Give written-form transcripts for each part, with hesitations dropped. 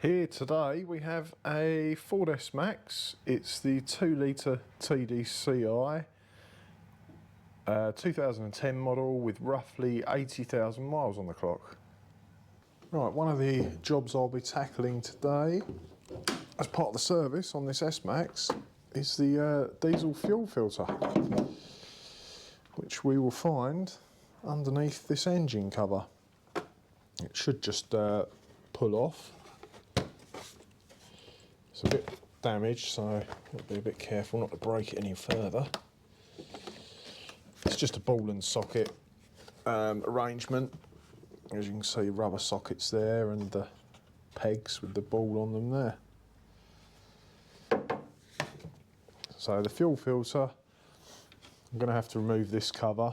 Here today we have a Ford S-Max. It's the 2 litre TDCi, 2010 model with roughly 80,000 miles on the clock. Right, one of the jobs I'll be tackling today as part of the service on this S-Max is the diesel fuel filter, which we will find underneath this engine cover. It should just pull off. It's a bit damaged, so I'll be a bit careful not to break it any further. It's just a ball and socket arrangement. As you can see, rubber sockets there and the pegs with the ball on them there. So the fuel filter, I'm going to have to remove this cover.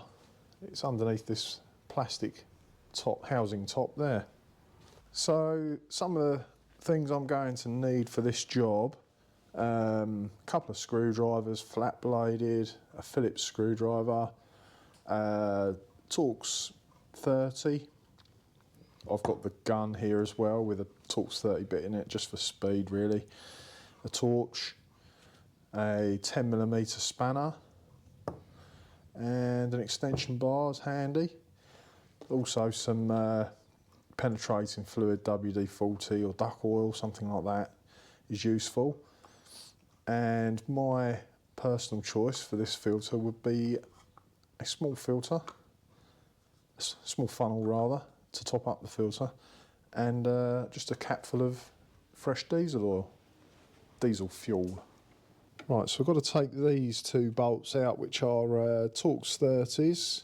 It's underneath this plastic top housing top there. So some of the things I'm going to need for this job, a couple of screwdrivers, flat bladed, a Phillips screwdriver, Torx 30. I've got the gun here as well with a Torx 30 bit in it just for speed really. A torch, a 10mm spanner and an extension bar is handy. Also some penetrating fluid, WD-40 or duck oil, something like that is useful. And my personal choice for this filter would be a small filter, a small funnel rather, to top up the filter, and just a cap full of fresh diesel oil, diesel fuel. Right, so I've got to take these two bolts out, which are Torx 30s.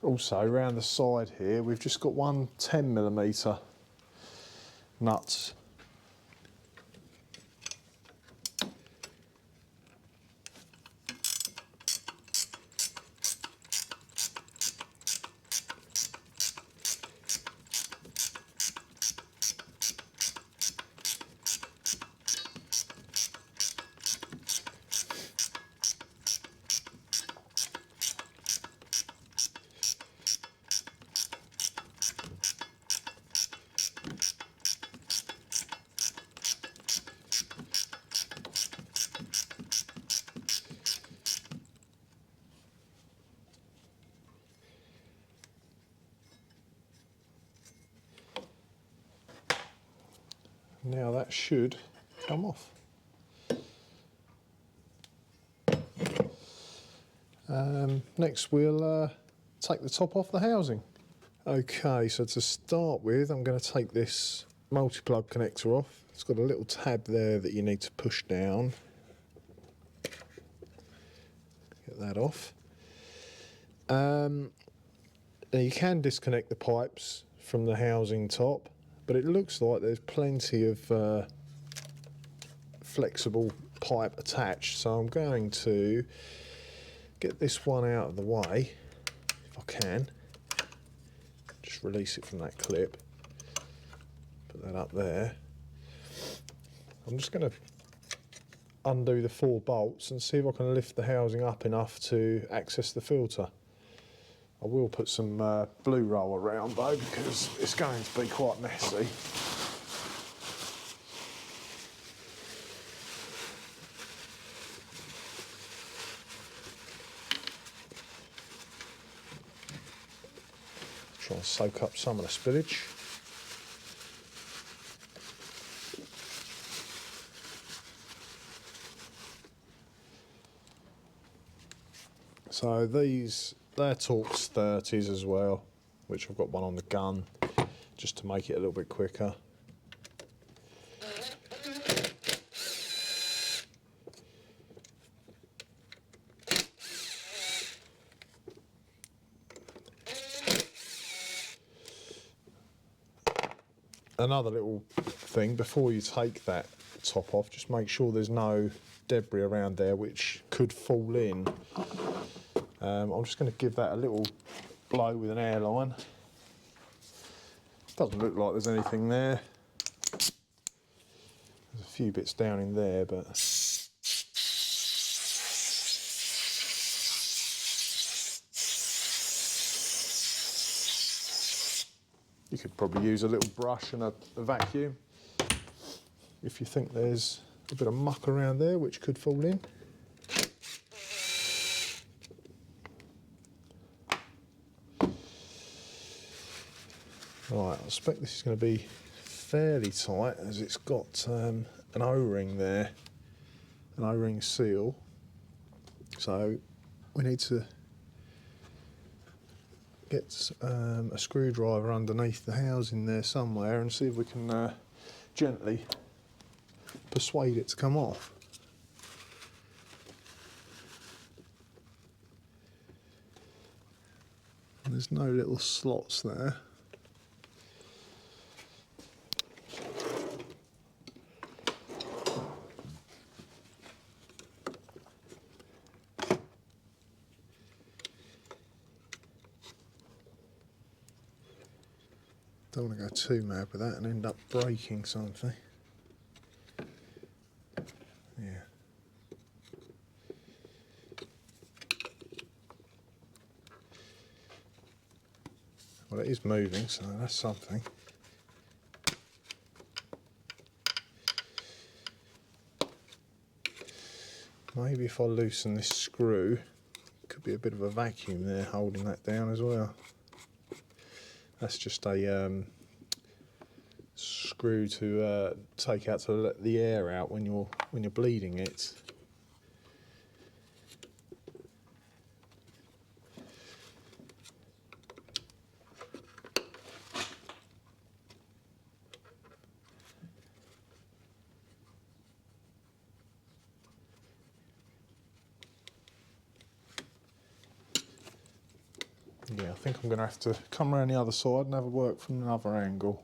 Also around the side here we've just got one 10mm nut. Now that should come off. Next we'll take the top off the housing. Okay, so to start with I'm going to take this multi-plug connector off. It's got a little tab there that you need to push down. Get that off. Now you can disconnect the pipes from the housing top, but it looks like there's plenty of flexible pipe attached, so I'm going to get this one out of the way if I can. Just release it from that clip, put that up there. I'm just going to undo the 4 bolts and see if I can lift the housing up enough to access the filter. I will put some blue roll around though, because it's going to be quite messy. Try and soak up some of the spillage. So they're Torx 30s as well, which I've got one on the gun just to make it a little bit quicker. another little thing, before you take that top off, just make sure there's no debris around there which could fall in. I'm just going to give that a little blow with an airline. Doesn't look like there's anything there. There's a few bits down in there, but you could probably use a little brush and a vacuum if you think there's a bit of muck around there which could fall in. Right, I expect this is going to be fairly tight as it's got an O-ring there, an O-ring seal. So we need to get a screwdriver underneath the housing there somewhere and see if we can gently persuade it to come off. And there's no little slots there. Don't want to go too mad with that and end up breaking something. Yeah. Well, it is moving, so that's something. Maybe if I loosen this screw, could be a bit of a vacuum there holding that down as well. That's just a screw to take out to let the air out when you're bleeding it. Yeah, I think I'm going to have to come around the other side and have a work from another angle.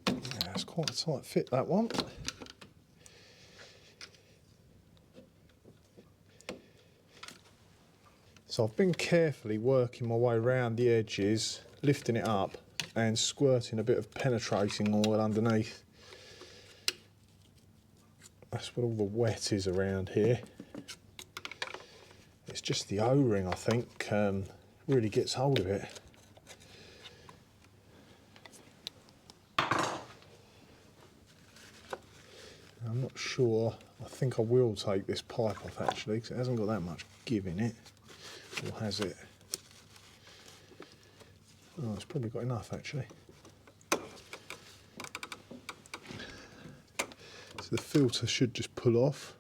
Yeah, it's quite a tight fit, that one. So I've been carefully working my way around the edges, lifting it up and squirting a bit of penetrating oil underneath. That's what all the wet is around here. It's just the O-ring, I think, really gets hold of it. I'm not sure. I think I will take this pipe off actually, because it hasn't got that much give in it. Or has it? Oh, it's probably got enough actually. So the filter should just pull off.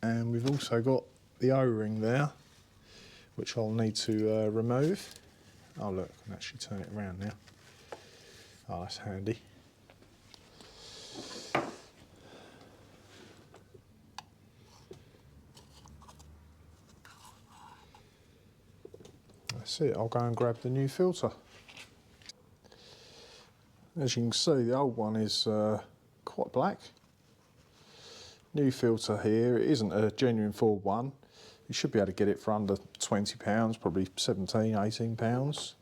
And we've also got the O-ring there, which I'll need to remove. Oh look, I can actually turn it around now. Oh, that's handy. That's it, I'll go and grab the new filter. As you can see, the old one is quite black. New filter here, it isn't a genuine Ford one. You should be able to get it for under £20, probably 17, 18 pounds.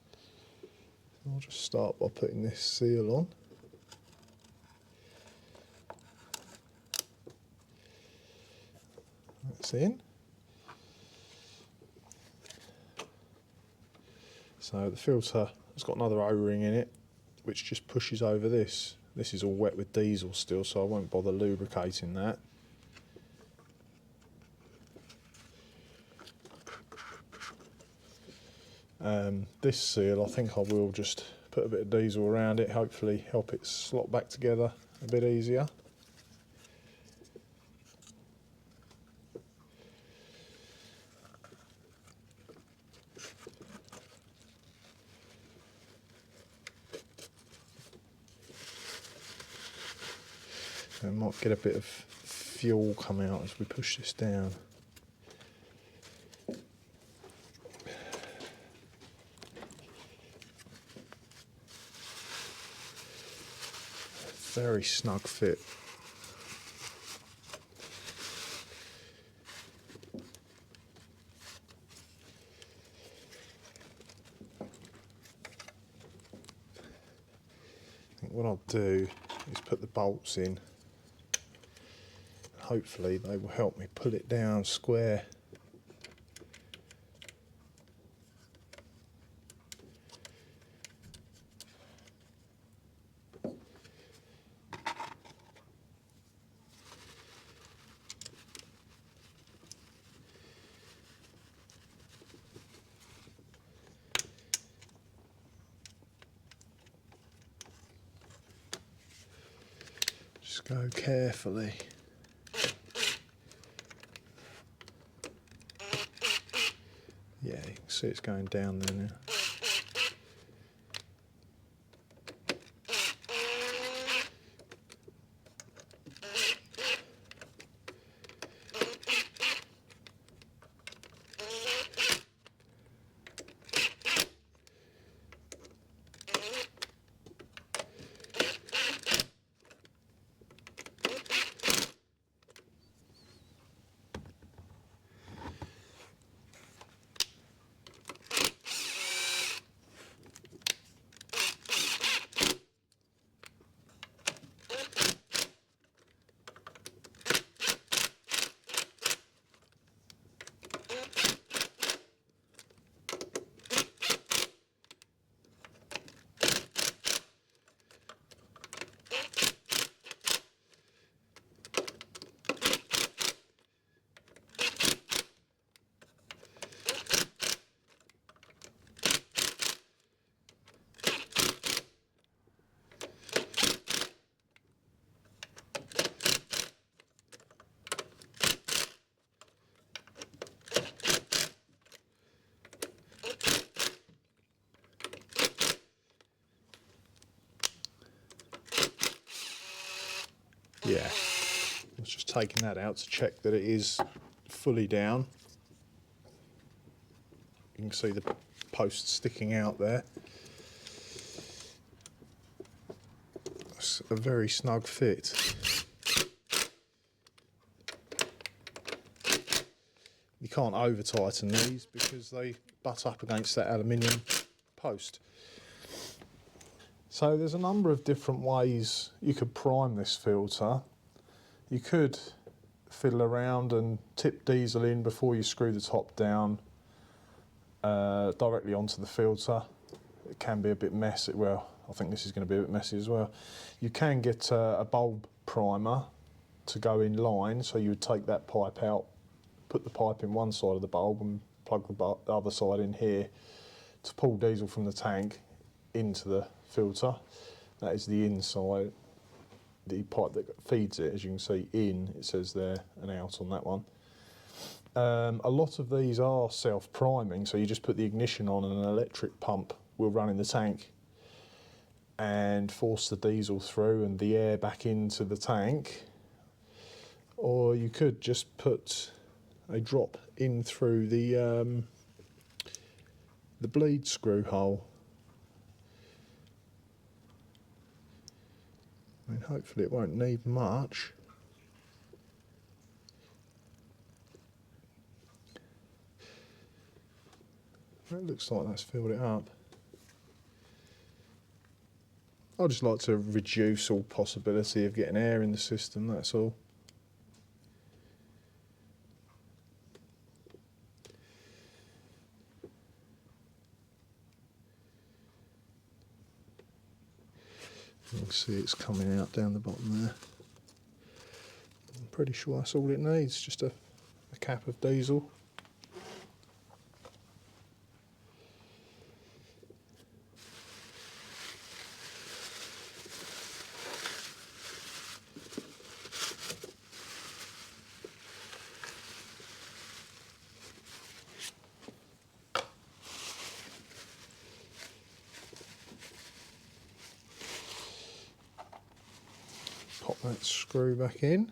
I'll just start by putting this seal on. That's in. So the filter has got another O-ring in it, which just pushes over this. This is all wet with diesel still, so I won't bother lubricating that. This seal, I think I will just put a bit of diesel around it, hopefully help it slot back together a bit easier. I might get a bit of fuel come out as we push this down. Very snug fit. I think what I'll do is put the bolts in. Hopefully they will help me pull it down square. Just go carefully. Yeah, you can see it's going down there now. Yeah, I was just taking that out to check that it is fully down. You can see the post sticking out there. It's a very snug fit. You can't over tighten these because they butt up against that aluminium post. So there's a number of different ways you could prime this filter. You could fiddle around and tip diesel in before you screw the top down directly onto the filter. It can be a bit messy. Well, I think this is going to be a bit messy as well. You can get a bulb primer to go in line, so you would take that pipe out, put the pipe in one side of the bulb and plug the other side in here to pull diesel from the tank into the filter. That is the inside, the pipe that feeds it, as you can see in, it says there, and out on that one. A lot of these are self-priming, so you just put the ignition on and an electric pump will run in the tank and force the diesel through and the air back into the tank. Or you could just put a drop in through the bleed screw hole. I mean, hopefully it won't need much. It looks like that's filled it up. I just like to reduce all possibility of getting air in the system, that's all. You can see it's coming out down the bottom there. I'm pretty sure that's all it needs, just a cap of diesel. pop that screw back in.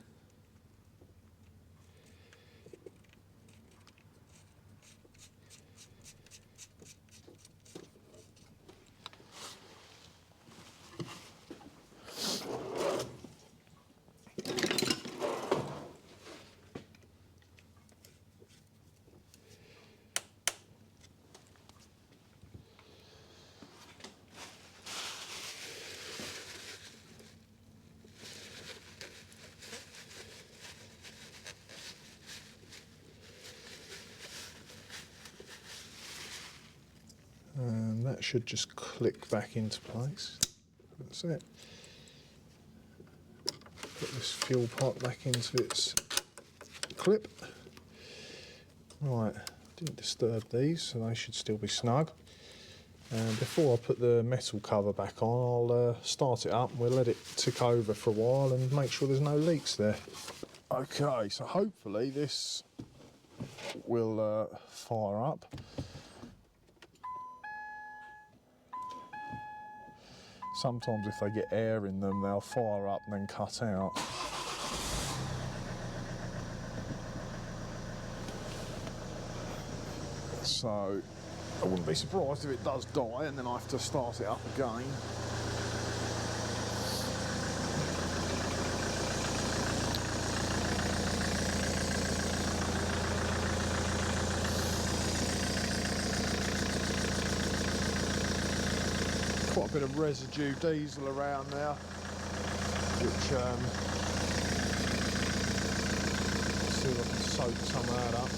And that should just click back into place. That's it. Put this fuel pipe back into its clip. Right, didn't disturb these, so they should still be snug. And before I put the metal cover back on, I'll start it up and we'll let it tick over for a while and make sure there's no leaks there. Okay, so hopefully this will fire up. Sometimes if they get air in them, they'll fire up and then cut out. So I wouldn't be surprised if it does die and then I have to start it up again. Quite a bit of residue diesel around there, which see if I can soak some of that up.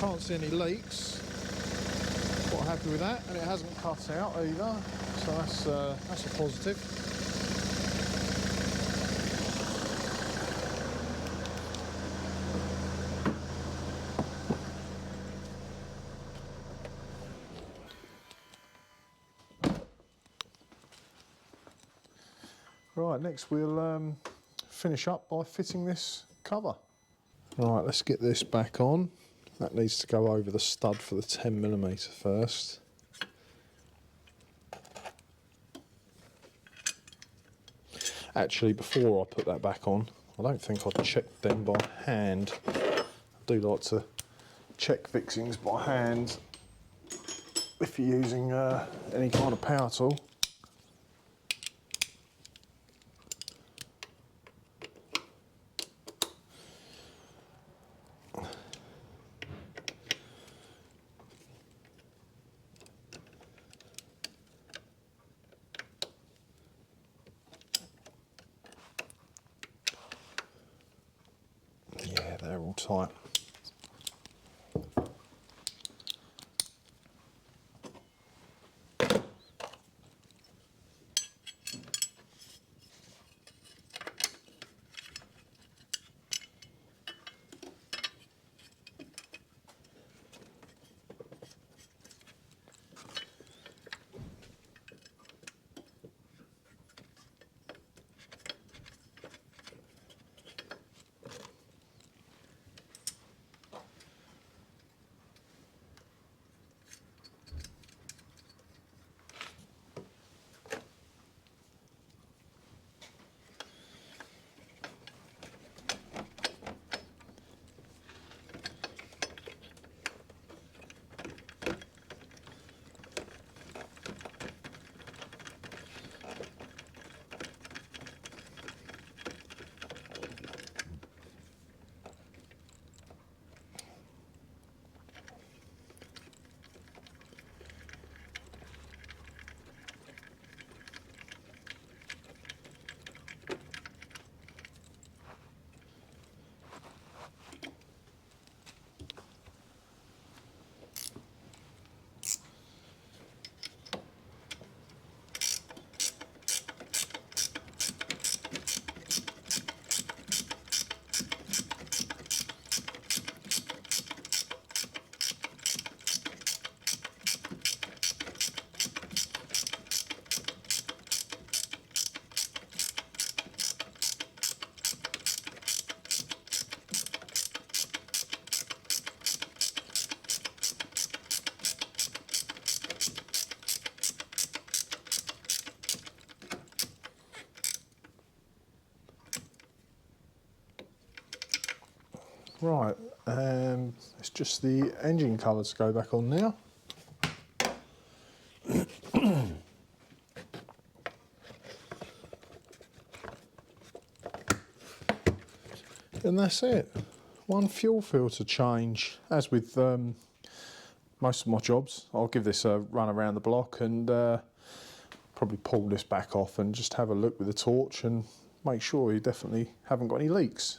Can't see any leaks. Quite happy with that, and it hasn't cut out either, so that's a positive. Right, next we'll finish up by fitting this cover. Right, let's get this back on. That needs to go over the stud for the 10mm first. Actually, before I put that back on, I don't think I'd checked them by hand. I do like to check fixings by hand if you're using any kind of power tool. Yeah, they're all tight. Right, it's just the engine cover to go back on now. And that's it. One fuel filter change. As with most of my jobs, I'll give this a run around the block and probably pull this back off and just have a look with the torch and make sure you definitely haven't got any leaks.